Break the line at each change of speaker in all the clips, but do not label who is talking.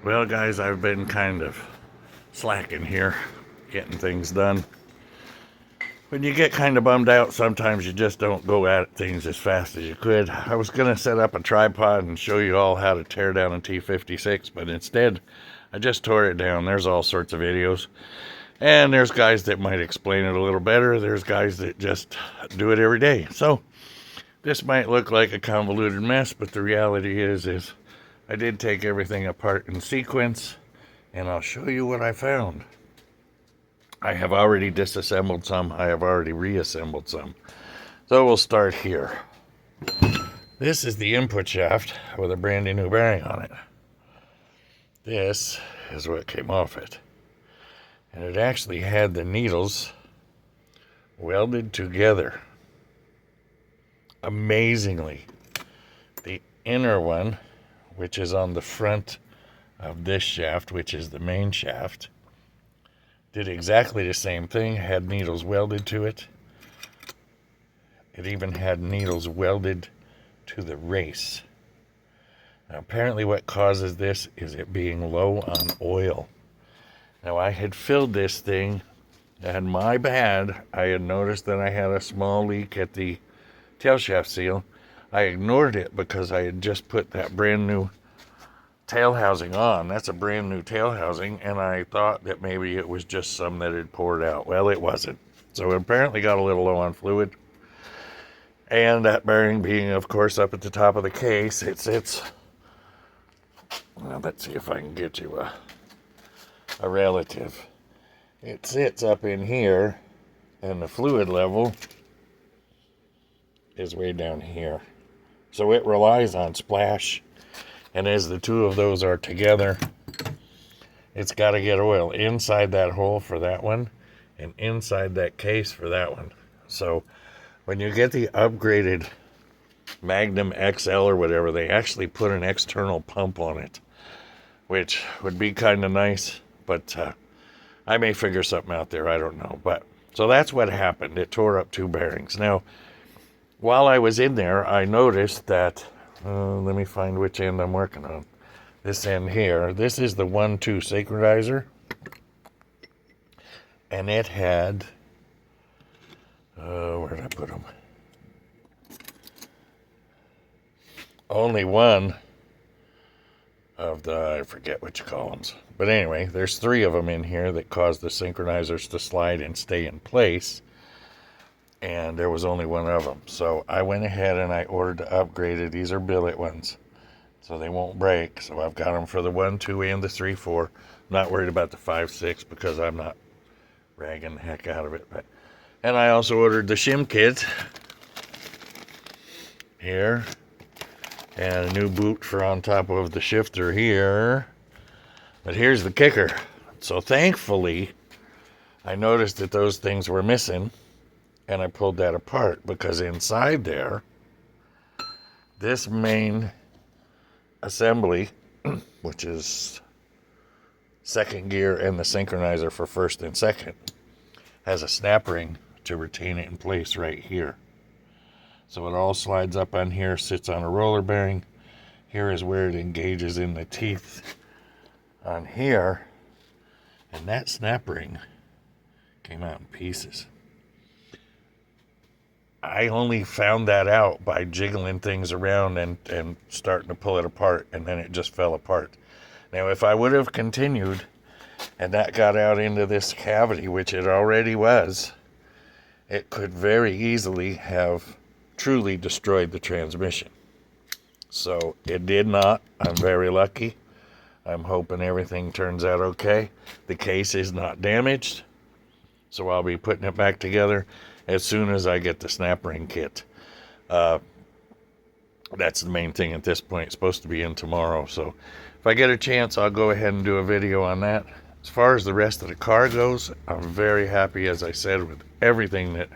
Well, guys, I've been kind of slacking here, getting things done. When you get kind of bummed out, sometimes you just don't go at things as fast as you could. I was going to set up a tripod and show you all how to tear down a T56, but instead, I just tore it down. There's all sorts of videos. And there's guys that might explain it a little better. There's guys that just do it every day. So, this might look like a convoluted mess, but the reality is I did take everything apart in sequence, and I'll show you what I found. I have already disassembled some. I have already reassembled some. So we'll start here. This is the input shaft with a brand new bearing on it. This is what came off it. And it actually had the needles welded together. Amazingly, the inner one, which is on the front of this shaft, which is the main shaft, did exactly the same thing, had needles welded to it. It even had needles welded to the race. Now, apparently what causes this is it being low on oil. Now, I had filled this thing, and my bad, I had noticed that I had a small leak at the tail shaft seal. I ignored it because I had just put that brand new tail housing on. That's a brand new tail housing, and I thought that maybe it was just some that had poured out. Well, it wasn't. So it apparently got a little low on fluid. And that bearing being, of course, up at the top of the case, it sits. Well, let's see if I can get you a relative. It sits up in here, and the fluid level is way down here. So it relies on splash. And as the two of those are together, it's got to get oil inside that hole for that one and inside that case for that one. So when you get the upgraded Magnum XL or whatever, they actually put an external pump on it, which would be kind of nice, but I may figure something out there. I don't know. But so that's what happened. It tore up two bearings. Now, while I was in there, I noticed that let me find which end I'm working on. This end here. This is the 1-2 synchronizer. And it had... where did I put them? Only one of the... I forget which columns. But anyway, there's 3 of them in here that cause the synchronizers to slide and stay in place. And there was only one of them. So I went ahead and I ordered the upgraded. These are billet ones, so they won't break. So I've got them for the 1-2 and the 3-4. I'm not worried about the 5-6 because I'm not ragging the heck out of it. And I also ordered the shim kit here. And a new boot for on top of the shifter here. But here's the kicker. So thankfully, I noticed that those things were missing. And I pulled that apart because inside there, this main assembly, which is second gear and the synchronizer for first and second, has a snap ring to retain it in place right here. So it all slides up on here, sits on a roller bearing. Here is where it engages in the teeth on here. And that snap ring came out in pieces. I only found that out by jiggling things around and starting to pull it apart, and then it just fell apart. Now, if I would have continued and that got out into this cavity, which it already was, it could very easily have truly destroyed the transmission. So it did not. I'm very lucky. I'm hoping everything turns out okay. The case is not damaged, so I'll be putting it back together as soon as I get the snap ring kit. That's the main thing at this point. It's supposed to be in tomorrow, so if I get a chance, I'll go ahead and do a video on that. As far as the rest of the car goes, I'm very happy, as I said, with everything that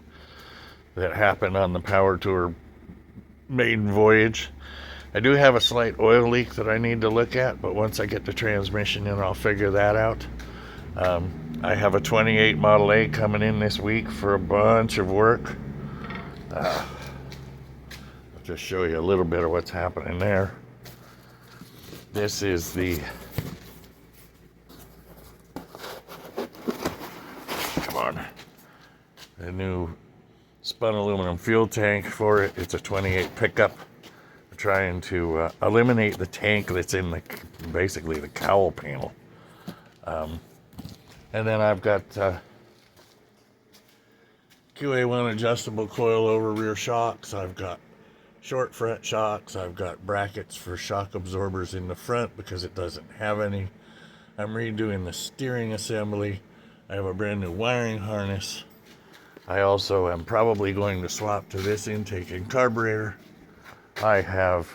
happened on the Power Tour maiden voyage. I do have a slight oil leak that I need to look at, but once I get the transmission in, I'll figure that out. I have a 28 Model A coming in this week for a bunch of work. I'll just show you a little bit of what's happening there. This is the new spun aluminum fuel tank for it. It's a 28 pickup. I'm trying to eliminate the tank that's in basically the cowl panel. And then I've got QA1 adjustable coilover rear shocks. I've got short front shocks. I've got brackets for shock absorbers in the front because it doesn't have any. I'm redoing the steering assembly. I have a brand new wiring harness. I also am probably going to swap to this intake and carburetor. I have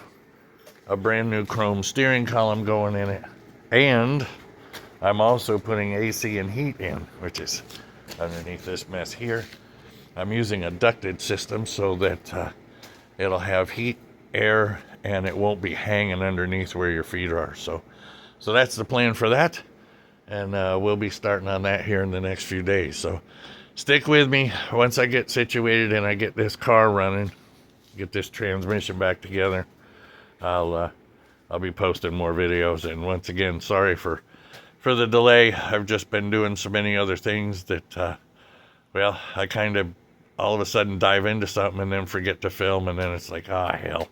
a brand new chrome steering column going in it. And I'm also putting AC and heat in, which is underneath this mess here. I'm using a ducted system so that it'll have heat, air, and it won't be hanging underneath where your feet are. So that's the plan for that. And we'll be starting on that here in the next few days. So stick with me. Once I get situated and I get this car running, get this transmission back together, I'll be posting more videos. And once again, sorry for the delay. I've just been doing so many other things that, well, I kind of all of a sudden dive into something and then forget to film, and then it's like, ah, hell.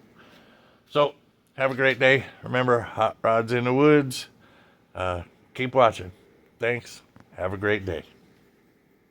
So have a great day. Remember, hot rods in the woods. Keep watching. Thanks. Have a great day.